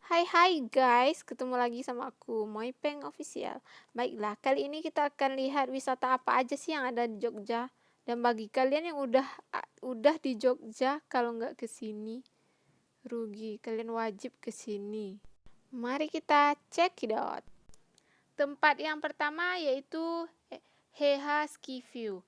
Hai guys, ketemu lagi sama aku, Moipeng Official. Baiklah, kali ini kita akan lihat wisata apa aja sih yang ada di Jogja. Dan bagi kalian yang udah di Jogja, kalau nggak ke sini, rugi. Kalian wajib ke sini. Mari kita check it out. Tempat yang pertama yaitu Heha Ski View.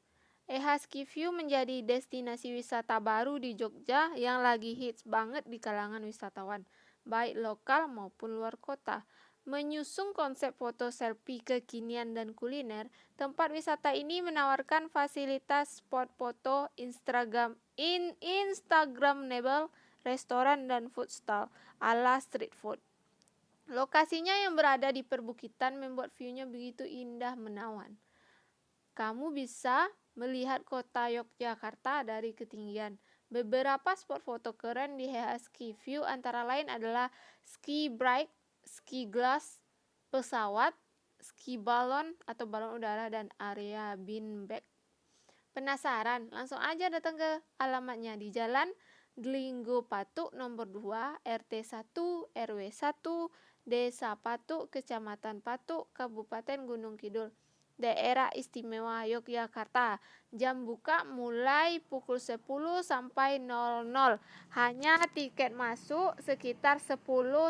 Heha Ski View menjadi destinasi wisata baru di Jogja yang lagi hits banget di kalangan wisatawan, baik lokal maupun luar kota. Menyusung konsep foto selfie kekinian dan kuliner, tempat wisata ini menawarkan fasilitas spot foto Instagramable, restoran dan food stall ala street food. Lokasinya yang berada di perbukitan membuat view-nya begitu indah menawan. Kamu bisa melihat kota Yogyakarta dari ketinggian. Beberapa spot foto keren di Heha Ski View antara lain adalah ski break, ski glass, pesawat, ski balon atau balon udara, dan area beanbag. Penasaran? Langsung aja datang ke alamatnya di Jalan Dlinggo Patuk nomor 2, RT 1, RW 1, Desa Patuk, Kecamatan Patuk, Kabupaten Gunung Kidul, Daerah Istimewa Yogyakarta. Jam buka mulai pukul 10 sampai 00. Hanya tiket masuk sekitar 10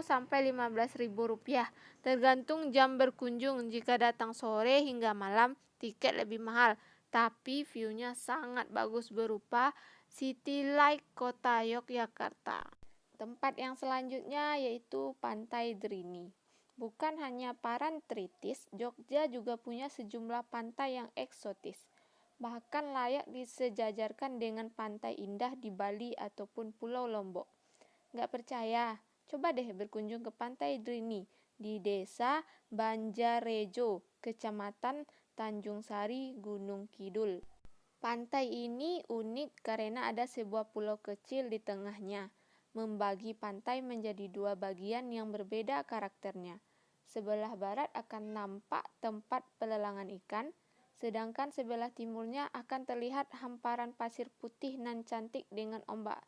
sampai 15.000 rupiah. Tergantung jam berkunjung. Jika datang sore hingga malam, tiket lebih mahal. Tapi view-nya sangat bagus berupa city like kota Yogyakarta. Tempat yang selanjutnya yaitu Pantai Drini. Bukan hanya Parangtritis, Jogja juga punya sejumlah pantai yang eksotis. Bahkan layak disejajarkan dengan pantai indah di Bali ataupun Pulau Lombok. Gak percaya? Coba deh berkunjung ke Pantai Drini di Desa Banjarejo, Kecamatan Tanjung Sari, Gunung Kidul. Pantai ini unik karena ada sebuah pulau kecil di tengahnya, membagi pantai menjadi dua bagian yang berbeda karakternya. Sebelah barat akan nampak tempat pelelangan ikan, sedangkan sebelah timurnya akan terlihat hamparan pasir putih nan cantik dengan ombak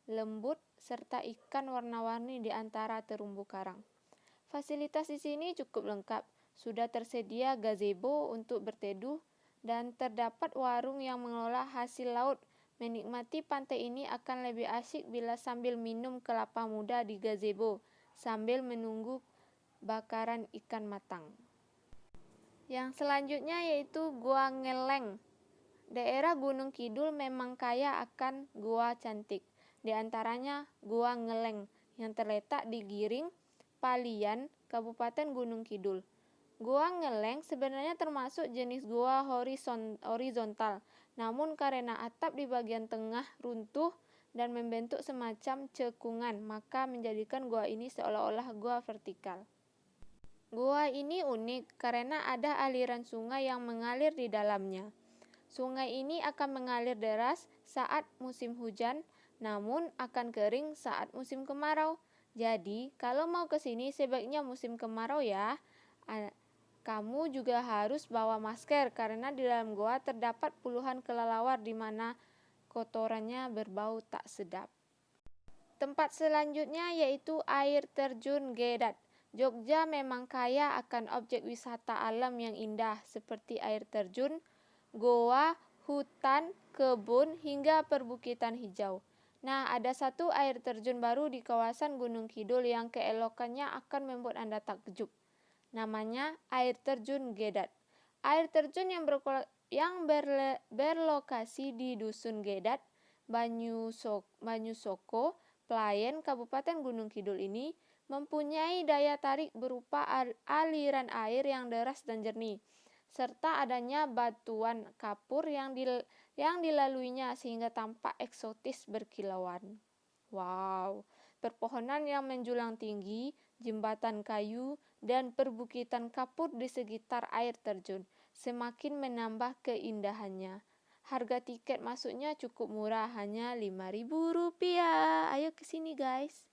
lembut serta ikan warna-warni di antara terumbu karang. Fasilitas di sini cukup lengkap. Sudah tersedia gazebo untuk berteduh dan terdapat warung yang mengelola hasil laut. Menikmati pantai ini akan lebih asyik bila sambil minum kelapa muda di gazebo sambil menunggu bakaran ikan matang. Yang selanjutnya yaitu Gua Ngeleng. Daerah Gunung Kidul memang kaya akan gua cantik. Di antaranya Gua Ngeleng yang terletak di Giring, Palian, Kabupaten Gunung Kidul. Gua Ngeleng sebenarnya termasuk jenis gua horizontal, namun karena atap di bagian tengah runtuh dan membentuk semacam cekungan, maka menjadikan gua ini seolah-olah gua vertikal. Gua ini unik karena ada aliran sungai yang mengalir di dalamnya. Sungai ini akan mengalir deras saat musim hujan, namun akan kering saat musim kemarau. Jadi, kalau mau ke sini sebaiknya musim kemarau ya. Kamu juga harus bawa masker karena di dalam goa terdapat puluhan kelelawar di mana kotorannya berbau tak sedap. Tempat selanjutnya yaitu air terjun Gedat. Jogja memang kaya akan objek wisata alam yang indah seperti air terjun, goa, hutan, kebun, hingga perbukitan hijau. Nah, ada satu air terjun baru di kawasan Gunung Kidul yang keelokannya akan membuat Anda takjub. Namanya air terjun Gedat. Air terjun yang berlokasi di Dusun Gedat, Banyusoko, Playen, Kabupaten Gunung Kidul ini mempunyai daya tarik berupa aliran air yang deras dan jernih, serta adanya batuan kapur yang dilaluinya sehingga tampak eksotis berkilauan. Wow, perpohonan yang menjulang tinggi, jembatan kayu, dan perbukitan kapur di sekitar air terjun semakin menambah keindahannya. Harga tiket masuknya cukup murah, hanya Rp5.000. Ayo ke sini guys.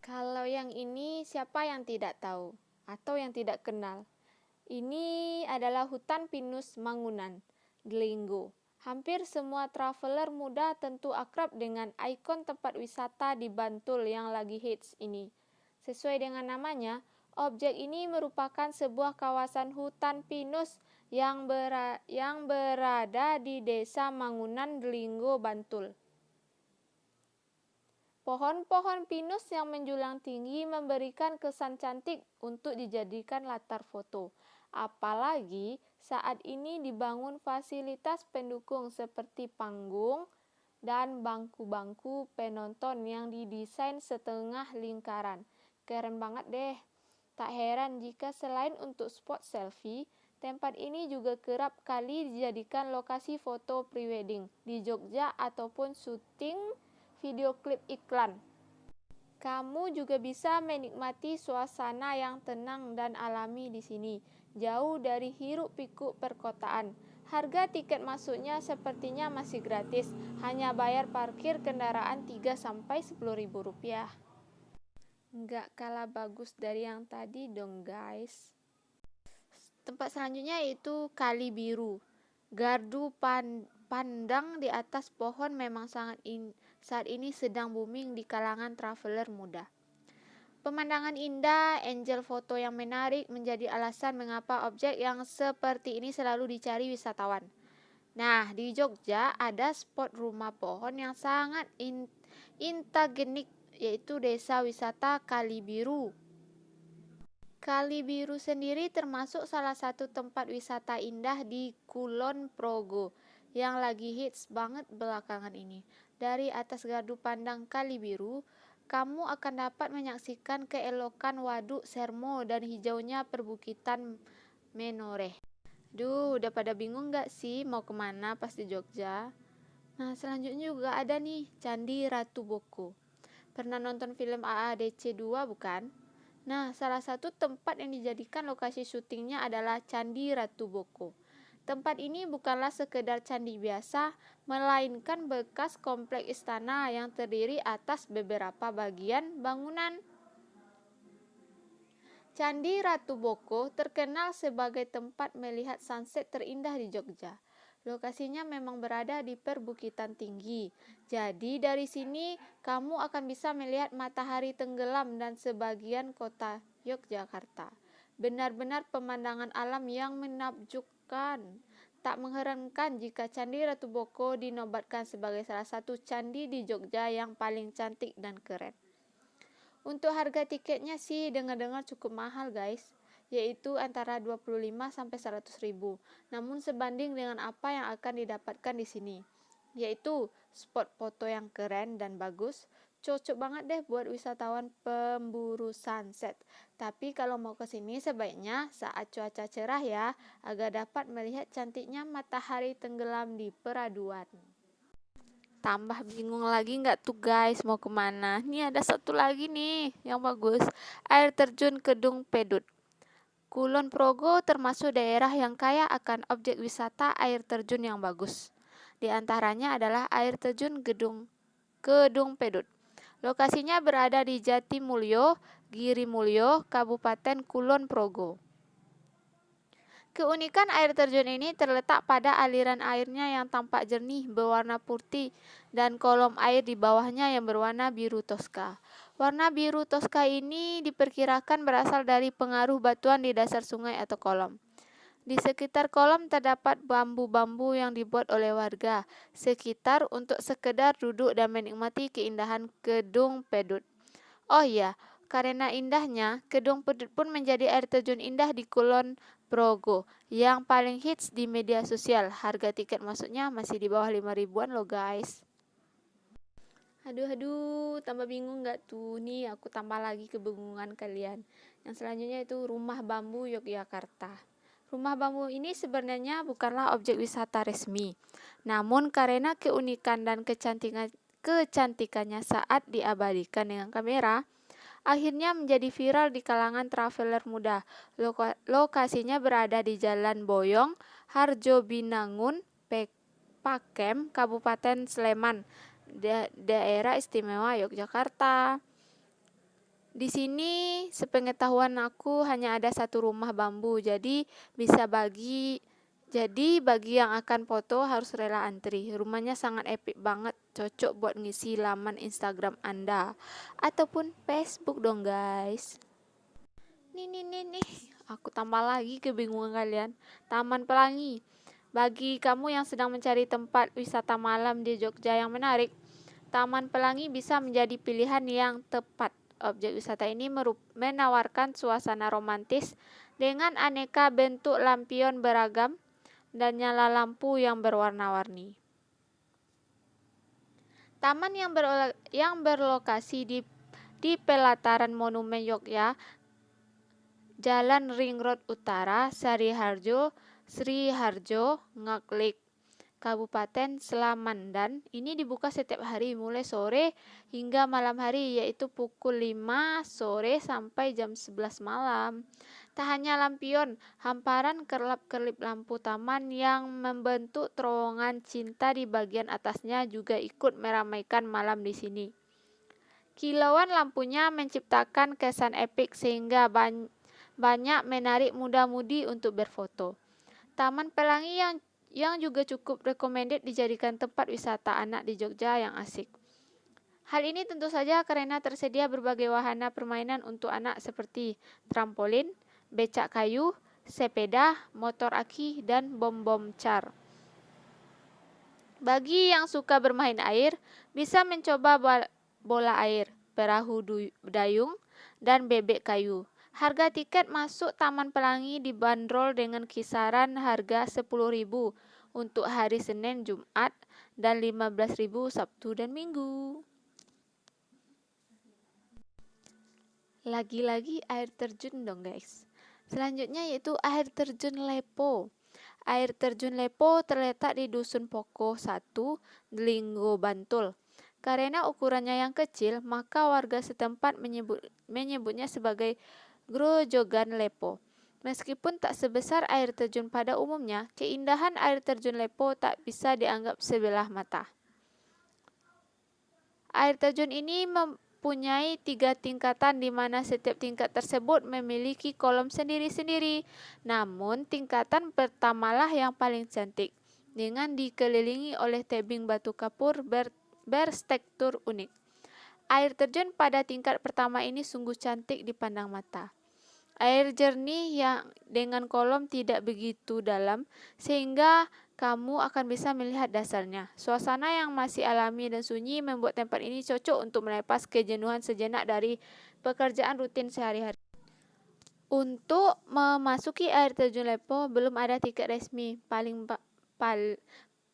Kalau yang ini siapa yang tidak tahu atau yang tidak kenal? Ini adalah hutan pinus Mangunan, Dlinggo. Hampir semua traveler muda tentu akrab dengan ikon tempat wisata di Bantul yang lagi hits ini. Sesuai dengan namanya, objek ini merupakan sebuah kawasan hutan pinus yang berada di Desa Mangunan, Linggo, Bantul. Pohon-pohon pinus yang menjulang tinggi memberikan kesan cantik untuk dijadikan latar foto. Apalagi saat ini dibangun fasilitas pendukung seperti panggung dan bangku-bangku penonton yang didesain setengah lingkaran. Keren banget deh. Tak heran jika selain untuk spot selfie, tempat ini juga kerap kali dijadikan lokasi foto prewedding di Jogja ataupun syuting video klip iklan. Kamu juga bisa menikmati suasana yang tenang dan alami di sini, jauh dari hiruk-pikuk perkotaan. Harga tiket masuknya sepertinya masih gratis, hanya bayar parkir kendaraan 3–10.000 rupiah. Nggak kalah bagus dari yang tadi dong guys. Tempat selanjutnya yaitu Kali Biru. Gardu pandang di atas pohon memang saat ini sedang booming di kalangan traveler muda. Pemandangan indah, angel foto yang menarik menjadi alasan mengapa objek yang seperti ini selalu dicari wisatawan. Nah, di Jogja ada spot rumah pohon yang sangat integenik, yaitu Desa Wisata Kali Biru. Kali Biru sendiri termasuk salah satu tempat wisata indah di Kulon Progo yang lagi hits banget belakangan ini. Dari atas gardu pandang Kali Biru, kamu akan dapat menyaksikan keelokan Waduk Sermo dan hijaunya perbukitan Menoreh. Duh, udah pada bingung gak sih mau kemana pas di Jogja? Nah, selanjutnya juga ada nih Candi Ratu Boko. Pernah nonton film AADC 2 bukan? Nah, salah satu tempat yang dijadikan lokasi syutingnya adalah Candi Ratu Boko. Tempat ini bukanlah sekedar candi biasa, melainkan bekas kompleks istana yang terdiri atas beberapa bagian bangunan. Candi Ratu Boko terkenal sebagai tempat melihat sunset terindah di Jogja. Lokasinya memang berada di perbukitan tinggi. Jadi dari sini kamu akan bisa melihat matahari tenggelam dan sebagian kota Yogyakarta. Benar-benar pemandangan alam yang menakjubkan. Tak mengherankan jika Candi Ratu Boko dinobatkan sebagai salah satu candi di Jogja yang paling cantik dan keren. Untuk harga tiketnya sih dengar-dengar cukup mahal guys, yaitu antara 25–100.000. Namun sebanding dengan apa yang akan didapatkan di sini, yaitu spot foto yang keren dan bagus, cocok banget deh buat wisatawan pemburu sunset. Tapi kalau mau ke sini sebaiknya saat cuaca cerah ya, agar dapat melihat cantiknya matahari tenggelam di peraduan. Tambah bingung lagi nggak tuh guys mau kemana? Nih ada satu lagi nih yang bagus, air terjun Kedung Pedut. Kulon Progo termasuk daerah yang kaya akan objek wisata air terjun yang bagus. Di antaranya adalah air terjun Kedung Pedut. Lokasinya berada di Jatimulyo, Girimulyo, Kabupaten Kulon Progo. Keunikan air terjun ini terletak pada aliran airnya yang tampak jernih berwarna putih dan kolom air di bawahnya yang berwarna biru toska. Warna biru toska ini diperkirakan berasal dari pengaruh batuan di dasar sungai atau kolam. Di sekitar kolam terdapat bambu-bambu yang dibuat oleh warga sekitar untuk sekedar duduk dan menikmati keindahan Kedung Pedut. Oh iya, karena indahnya, Kedung Pedut pun menjadi air terjun indah di Kulon Progo yang paling hits di media sosial. Harga tiket masuknya masih di bawah 5.000-an loh guys. Aduh, tambah bingung gak tuh? Nih aku tambah lagi kebingungan kalian. Yang selanjutnya itu Rumah Bambu Yogyakarta. Rumah bambu ini sebenarnya bukanlah objek wisata resmi. Namun karena keunikan dan kecantikannya saat diabadikan dengan kamera, akhirnya menjadi viral di kalangan traveler muda. Lokasinya berada di Jalan Boyong, Harjobinangun, Pakem, Kabupaten Sleman, Daerah Istimewa Yogyakarta. Di sini sepengetahuan aku hanya ada satu rumah bambu, jadi bisa bagi Jadi bagi yang akan foto harus rela antri. Rumahnya sangat epic banget, cocok buat ngisi laman Instagram Anda ataupun Facebook dong guys. Nih, aku tambah lagi kebingungan kalian. Taman Pelangi. Bagi kamu yang sedang mencari tempat wisata malam di Jogja yang menarik, Taman Pelangi bisa menjadi pilihan yang tepat. Objek wisata ini menawarkan suasana romantis dengan aneka bentuk lampion beragam dan nyala lampu yang berwarna-warni. Taman yang berlokasi di pelataran Monumen Yogyakarta, Jalan Ring Road Utara, Sri Harjo, Ngaglik, Kabupaten Sleman. Ini dibuka setiap hari mulai sore hingga malam hari, yaitu pukul 5 sore sampai jam 11 malam. Tak hanya lampion, hamparan kerlap-kerlip lampu taman yang membentuk terowongan cinta di bagian atasnya juga ikut meramaikan malam di sini. Kilauan lampunya menciptakan kesan epik sehingga banyak menarik muda-mudi untuk berfoto. Taman Pelangi yang juga cukup recommended dijadikan tempat wisata anak di Jogja yang asik. Hal ini tentu saja karena tersedia berbagai wahana permainan untuk anak seperti trampolin, becak kayu, sepeda, motor aki, dan bom-bom car. Bagi yang suka bermain air, bisa mencoba bola air, perahu dayung, dan bebek kayu. Harga tiket masuk Taman Pelangi dibanderol dengan kisaran harga 10.000 untuk hari Senin, Jumat, dan 15.000 Sabtu dan Minggu. Lagi-lagi air terjun dong guys. Selanjutnya yaitu air terjun Lepo. Air terjun Lepo terletak di Dusun Poko 1, Delinggo, Bantul. Karena ukurannya yang kecil, maka warga setempat menyebutnya sebagai Grojogan Lepo. Meskipun tak sebesar air terjun pada umumnya, keindahan air terjun Lepo tak bisa dianggap sebelah mata. Air terjun ini mempunyai 3 tingkatan di mana setiap tingkat tersebut memiliki kolam sendiri-sendiri. Namun tingkatan pertamalah yang paling cantik, dengan dikelilingi oleh tebing batu kapur berstruktur unik. Air terjun pada tingkat pertama ini sungguh cantik dipandang mata. Air jernih yang dengan kolom tidak begitu dalam sehingga kamu akan bisa melihat dasarnya. Suasana yang masih alami dan sunyi membuat tempat ini cocok untuk melepas kejenuhan sejenak dari pekerjaan rutin sehari-hari. Untuk memasuki air terjun Lepo belum ada tiket resmi.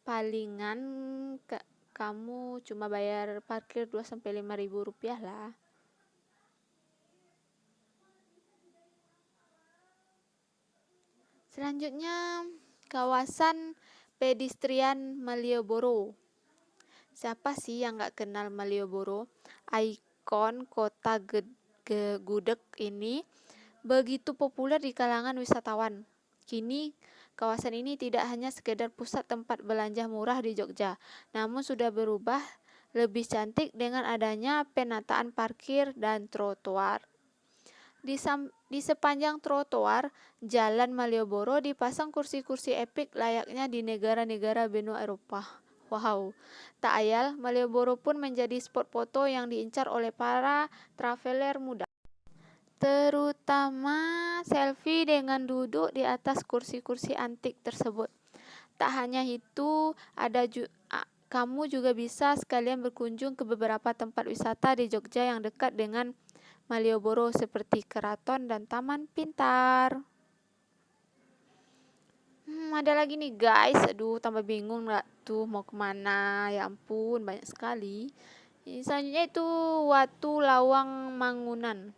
Palingan kamu cuma bayar parkir 2-5 ribu rupiah lah. Selanjutnya, kawasan pedestrian Malioboro. Siapa sih yang gak kenal Malioboro? Ikon kota gudeg ini begitu populer di kalangan wisatawan. Kini, kawasan ini tidak hanya sekedar pusat tempat belanja murah di Jogja, namun sudah berubah lebih cantik dengan adanya penataan parkir dan trotoar. Di sepanjang trotoar Jalan Malioboro dipasang kursi-kursi epik layaknya di negara-negara benua Eropa. Wow, tak ayal Malioboro pun menjadi spot foto yang diincar oleh para traveler muda. Terutama selfie dengan duduk di atas kursi-kursi antik tersebut. Tak hanya itu, kamu juga bisa sekalian berkunjung ke beberapa tempat wisata di Jogja yang dekat dengan Malioboro seperti Keraton dan Taman Pintar. Ada lagi nih guys, aduh tambah bingung nggak tuh mau kemana, ya ampun banyak sekali. Selanjutnya itu Watu Lawang Mangunan.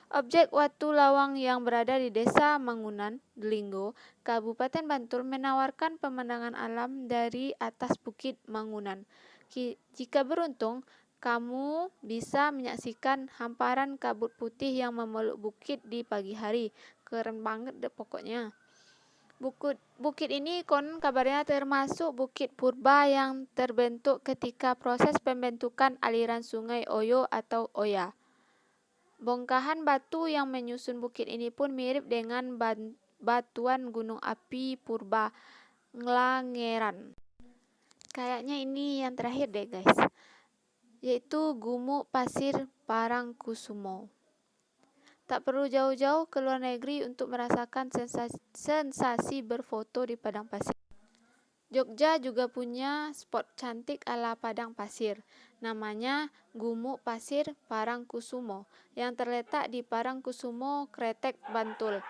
Objek Watu Lawang yang berada di Desa Mangunan, Delinggo, Kabupaten Bantul menawarkan pemandangan alam dari atas Bukit Mangunan. Jika beruntung, kamu bisa menyaksikan hamparan kabut putih yang memeluk bukit di pagi hari. Keren banget deh pokoknya. Bukit ini konon kabarnya termasuk Bukit Purba yang terbentuk ketika proses pembentukan aliran sungai Oyo atau Oya. Bongkahan batu yang menyusun bukit ini pun mirip dengan batuan gunung api purba Nglangeran. Kayaknya ini yang terakhir deh guys, yaitu Gumuk Pasir Parangkusumo. Tak perlu jauh-jauh ke luar negeri untuk merasakan sensasi berfoto di padang pasir. Jogja juga punya spot cantik ala padang pasir, namanya Gumuk Pasir Parangkusumo, yang terletak di Parangkusumo, Kretek, Bantul.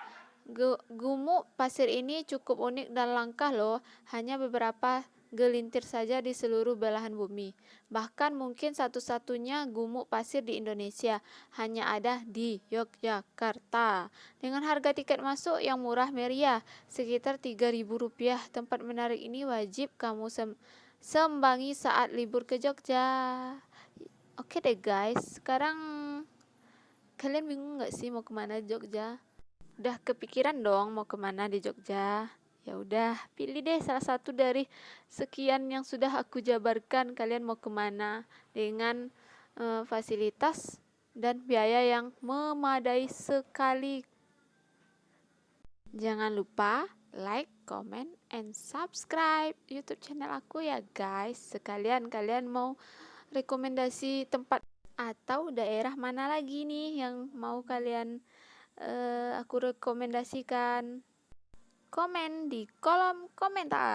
Gumuk pasir ini cukup unik dan langka loh, hanya beberapa gelintir saja di seluruh belahan bumi. Bahkan mungkin satu-satunya gumuk pasir di Indonesia, hanya ada di Yogyakarta. Dengan harga tiket masuk yang murah meriah, sekitar Rp3.000. Tempat menarik ini wajib kamu sembangi saat libur ke Jogja. Oke deh guys, sekarang kalian bingung gak sih mau kemana di Jogja? Udah kepikiran dong mau kemana di Jogja? Ya udah, pilih deh salah satu dari sekian yang sudah aku jabarkan. Kalian mau kemana dengan fasilitas dan biaya yang memadai sekali. Jangan lupa like, comment, and subscribe YouTube channel aku ya guys. Sekalian kalian mau rekomendasi tempat atau daerah mana lagi nih yang mau kalian aku rekomendasikan, komen di kolom komentar.